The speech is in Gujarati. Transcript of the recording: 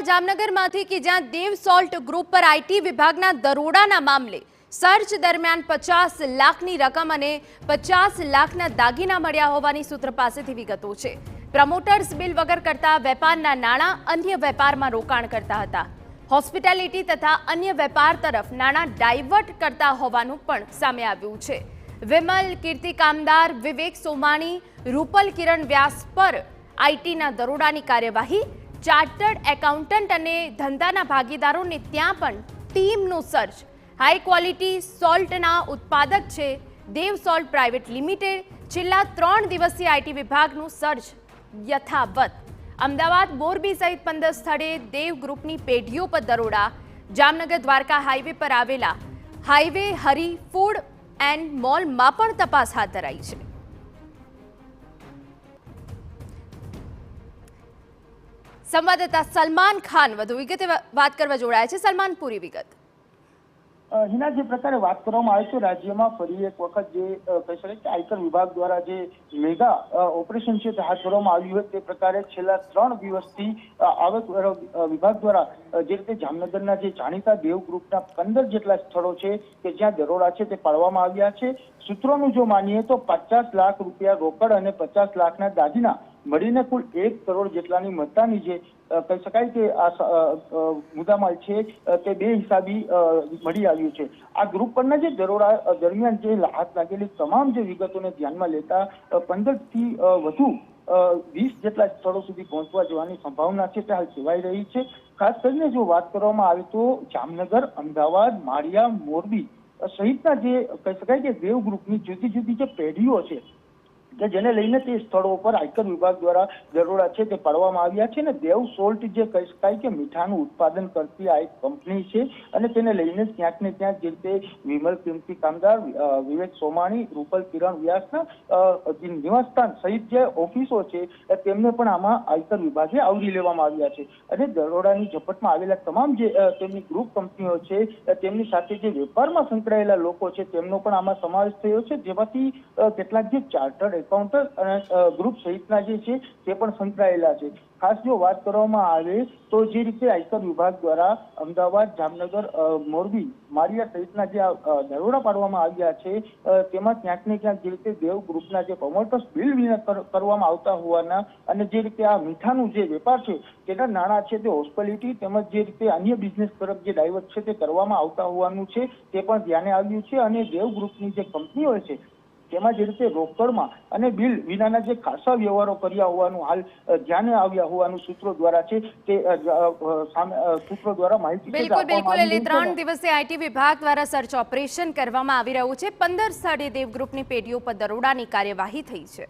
જામનગરમાંથી કે જ્યાં દેવ સોલ્ટ ગ્રુપ પર આઈટી વિભાગના દરોડાના મામલે સર્ચ દરમિયાન 50 લાખની રકમ અને 50 લાખના દાગીના મળ્યા હોવાની સૂત્ર પાસેથી વિગતો છે। પ્રમોટર્સ બિલ વગર કરતા વેપારના નાણાં અન્ય વેપારમાં રોકાણ કરતા હતા। હોસ્પિટાલિટી તથા અન્ય વેપાર તરફ નાણાં ડાયવર્ટ કરતા હોવાનું પણ સામે આવ્યું છે। વિમલ, કીર્તિ કામદાર, વિવેક સોમાણી, રૂપલ કિરણ વ્યાસ પર આઈટીના દરોડાની કાર્યવાહી। ચાર્ટર્ડ એકાઉન્ટન્ટ અને ધંધાના ભાગીદારોને ત્યાં પણ ટીમનું સર્ચ। હાઈ ક્વોલિટી સોલ્ટના ઉત્પાદક છે દેવ સોલ્ટ પ્રાઇવેટ લિમિટેડ। છેલ્લા 3 દિવસથી આઈટી વિભાગનું સર્ચ યથાવત। અમદાવાદ, મોરબી સહિત 15 સ્થળે દેવ ગ્રુપની પેઢીઓ પર દરોડા। જામનગર દ્વારકા હાઈવે પર આવેલા હાઈવે હરી ફૂડ એન્ડ મોલમાં પણ તપાસ હાથ ધરાઈ છે। સંવાદદાતા સલમાન ખાન વધુ વિગતે વાત કરવા જોડાયા છે। સલમાન, પૂરી વિગત। હિના, જે પ્રકારે વાત કરવામાં આવે છે, રાજ્યમાં ફરી એક વખત જે કહી શકાય કે આયકર વિભાગ દ્વારા જે મેગા ઓપરેશન છે તે હાથ ધરવામાં આવ્યું હોય તે પ્રકારે છેલ્લા 3 દિવસથી આવક વિભાગ દ્વારા જે રીતે જામનગરના જે જાણીતા દેવ ગ્રુપના 15 જેટલા સ્થળો છે કે જ્યાં દરોડા છે તે પાડવામાં આવ્યા છે। સૂત્રોનું જો માનીએ તો 50 લાખ રૂપિયા રોકડ અને 50 લાખના દાગીના મળીને કુલ 1 કરોડ જેટલાની મત્તાની જે કહી શકાય કે આ મુદ્દામાલ છે તે બે હિસાબી મળી આવ્યું છે। આ ગ્રુપ પરના જે દરોડા દરમિયાન જે હાથ લાગેલી તમામ જે વિગતોને ધ્યાનમાં લેતા 15 થી વધુ 20 જેટલા સ્થળો સુધી પહોંચવા જવાની સંભાવના છે તે હાલ સેવાઈ રહી છે। ખાસ કરીને જો વાત કરવામાં આવે તો જામનગર, અમદાવાદ, માળિયા, મોરબી સહિતના જે કહી શકાય કે દેવ ગ્રુપની જુદી જુદી જે પેઢીઓ છે કે જેને લઈને તે સ્થળો પર આયકર વિભાગ દ્વારા દરોડા છે તે પાડવામાં આવ્યા છે। ને દેવ સોલ્ટ જે કહી શકાય કે મીઠાનું ઉત્પાદન કરતી આ એક કંપની છે અને તેને લઈને ક્યાંક ને ક્યાંક જે રીતે વિમલ, કીર્તિ કામદાર, વિવેક સોમાણી, રૂપલ કિરણ વ્યાસના નિવાસસ્થાન સહિત જે ઓફિસો છે તેમને પણ આમાં આયકર વિભાગે આવરી લેવામાં આવ્યા છે। અને દરોડાની ઝપટમાં આવેલા તમામ જે તેમની ગ્રુપ કંપનીઓ છે તેમની સાથે જે વેપારમાં સંકળાયેલા લોકો છે તેમનો પણ આમાં સમાવેશ થયો છે, જેમાંથી કેટલાક જે ચાર્ટર્ડ એકાઉન્ટન્ટ અને ગ્રુપ સહિતના જે છે તે પણ સંકળાયેલા છે। ખાસ જો વાત કરવામાં આવે તો જે રીતે આયકર વિભાગ દ્વારા અમદાવાદ, જામનગર, મોરબી, માળિયા સહિતના જે દરોડા પાડવામાં આવ્યા છે તેમાં ક્યાંક ને ક્યાંક જે રીતે દેવ ગ્રુપના જે પ્રમોટર્સ બિલ કરવામાં આવતા હોવાના અને જે રીતે આ મીઠાનું જે વેપાર છે તેના નાણાં છે તે હોસ્પિટાલિટી તેમજ જે રીતે અન્ય બિઝનેસ તરફ જે ડાયવર્ટ છે તે કરવામાં આવતા હોવાનું છે તે પણ ધ્યાને આવ્યું છે। અને દેવ ગ્રુપની જે કંપનીઓ છે તેમાં જે રીતે રોકડમાં અને બિલ વિનાના જે ખાસા વ્યવહારો કર્યા હોવાનું હાલ ધ્યાને આવ્યા હોવાનું સૂત્રો દ્વારા છે તે સૂત્રો દ્વારા માહિતી બિલકુલ એટલે 3 દિવસે આઈટી વિભાગ દ્વારા સર્ચ ઓપરેશન કરવામાં આવી રહ્યું છે। 15 સ્થળે દેવ ગ્રુપની પેઢીઓ પર દરોડાની કાર્યવાહી થઈ છે।